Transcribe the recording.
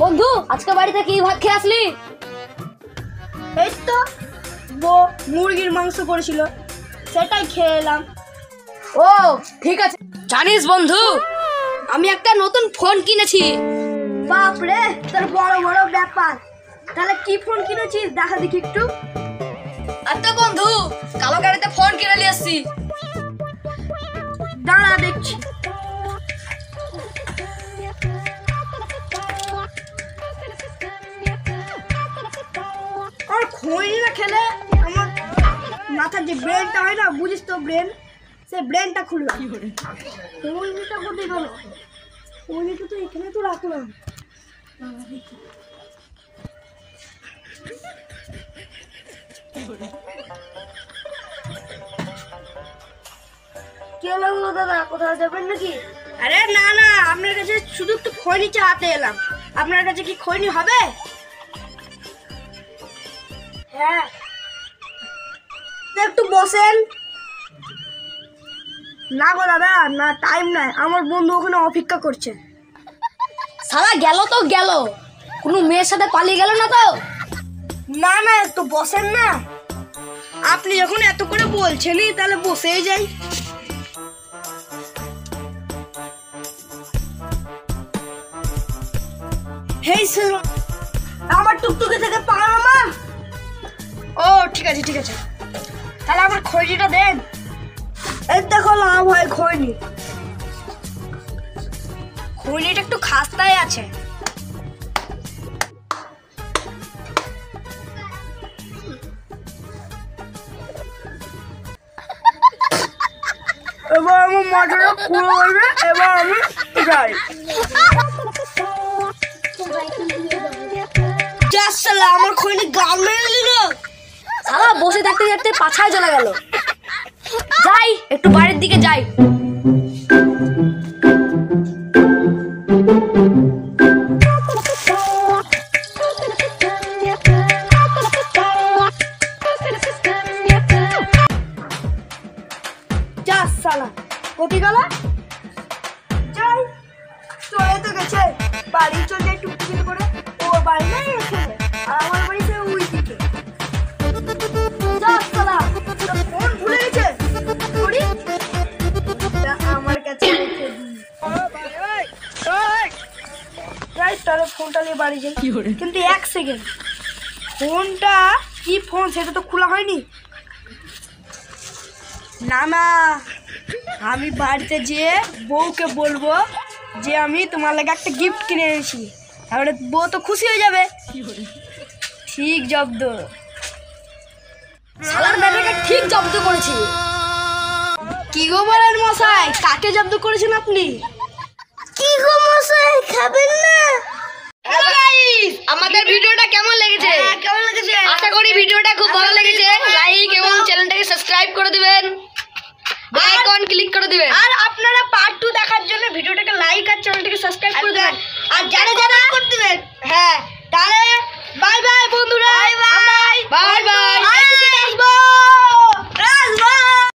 বন্ধু আজকে বাড়িতে কি ভাত খেয়ে আসলি? এই তো মুরগির মাংস করেছিল, সেটাই খেয়ে এলাম। ও ঠিক আছে। জানিস বন্ধু, আমি একটা নতুন ফোন কিনেছি। বাপরে, তোর বড় বড় ব্যাপার। তাহলে কি ফোন কিনেছিস দেখা দেখি একটু। আচ্ছা বন্ধু, কালো গাড়িতে ফোন কিনে নিয়ে এসছি। দাঁড়া দেখছি। আর খৈনি না খেলে আমার মাথার যে ব্রেনটা হয় না, বুঝিস তো ব্রেন, সে ব্রেনটা খুলবে। খৈনিটা কোথায় গেল? খৈনিটা তো এখানে তো রাখলাম। কে লাগলো দাদা, কোথাও যাবেন নাকি? আরে না না, আপনার কাছে শুধু একটু খৈনি চাইতে এলাম। আপনার কাছে কি খৈনি হবে? হ্যাঁ, একটু বসেন। না গো দাদা, না টাইম নাই, আমার বন্ধু ওখানে অপেক্ষা করছে। সারা গেল তো গেল, কোনো মেয়ের সাথে পালিয়ে গেল না তো? না না, একটু বসেন না। আপনি যখন এত করে বলছেনই তাহলে বসেই যাই। হেই স্যার, আমার টুকটুকি থেকে পাওয়া মা। ও ঠিক আছে ঠিক আছে, তাহলে আমার খৈনিটা দেন। এই দেখো লাভ হয় খৈনি। খৈনিটা একটু খাস্তায় আছে। এবার আমার মাথাটা খুলে যাবে, এবার আমি যাই। আমার খৈনি গাল মেরে দিল। সারা বসে থাকতে থাকতে পাছায় চলে গেল। যাই একটু বাড়ির দিকে যাই। যা সালা, কোথায় গেল? যাই, চলে তো গেছে। বাড়ি চলে যাই টুকটুকি করে। ও বাড়ি নাই এখানে, আর আমার বাড়ি সে ওই দিকে। যা সালা, ফোন ভুলে গেছে। করি আমার কাছে রেখে দিই। যাই তাহলে ফোনটা নিয়ে বাড়ি যাই। কিন্তু এক সেকেন্ড, ফোনটা কি ফোন সেটা তো খোলা হয়নি। না না, আমি বাড়িতে যেয়ে বউকে বলবো যে আমি তোমার লাগে একটা গিফট কিনে এনেছি, তাহলে বউ তো খুশি হয়ে যাবে। ঠিক জব্দ। শালার ব্যাটাকে ঠিক জব্দ করেছি। কি গো বলেন মশাই, কাকে জব্দ করেছেন আপনি? কি গো মশাই, খাবেন না? হ্যালো গাইস, আমাদের ভিডিওটা কেমন লেগেছে? কেমন লেগেছে? আশা করি ভিডিওটা খুব ভালো লেগেছে। লাইক এবং চ্যানেলটাকে সাবস্ক্রাইব করে দিবেন, বেল আইকন ক্লিক করে দিবেন। আর আপনারা পার্ট 2 দেখার জন্য ভিডিওটাকে লাইক আর চ্যানেলটাকে সাবস্ক্রাইব করে দিবেন। আর যারা যারা করে দিবেন, হ্যাঁ, তাহলে বাই বাই বন্ধুরা। Bye bye. Bye bye.